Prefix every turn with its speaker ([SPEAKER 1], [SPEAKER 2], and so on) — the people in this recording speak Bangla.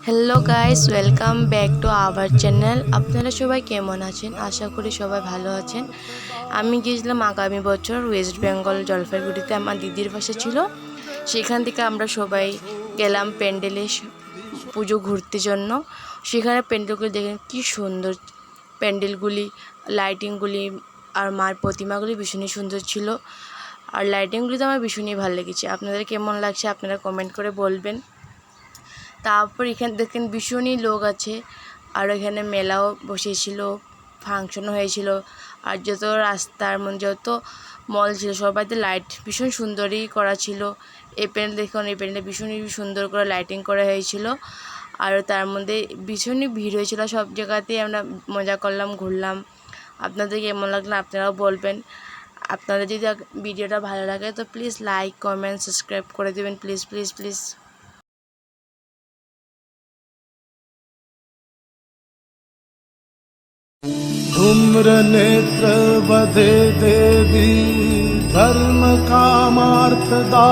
[SPEAKER 1] Hello guys, welcome back to our channel. আপনারা সবাই কেমন আছেন? আশা করি সবাই ভালো আছেন। আমি গিয়েছিলাম আগামী বছর ওয়েস্ট বেঙ্গল জলপাইগুড়িতে, আমার দিদির বাসা ছিল। সেখান থেকে আমরা সবাই গেলাম প্যান্ডেলে পুজো ঘুরতে জন্য। সেখানে প্যান্ডেলগুলি দেখেন কি সুন্দর, প্যান্ডেলগুলি, লাইটিংগুলি আর মার প্রতিমাগুলি ভীষণই সুন্দর ছিল। আর লাইটিংগুলি তো আমার ভীষণই ভালো লেগেছে। আপনাদের কেমন লাগছে আপনারা কমেন্ট করে বলবেন। তারপর এখানে দেখেন ভীষণই লোক আছে, আর এখানে মেলাও বসেছিল, ফাংশনও হয়েছিল। আর যত রাস্তার যত মল ছিল সবাইতে লাইট ভীষণ সুন্দরই করা ছিল। এই প্যান্ডেল দেখুন, এই প্যান্ডেলটা ভীষণই সুন্দর করে লাইটিং করা হয়েছিল। আর তার মধ্যে ভীষণই ভিড় হয়েছিল, সব জায়গাতেই আমরা মজা করলাম, ঘুরলাম। আপনাদের কেমন লাগলো আপনারাও বলবেন। আপনাদের যদি ভিডিওটা ভালো লাগে তো প্লিজ লাইক, কমেন্ট, সাবস্ক্রাইব করে দেবেন, প্লিজ প্লিজ প্লিজ।
[SPEAKER 2] धूम्र नेत्र वधे देवी धर्म कामार्थदायिनी।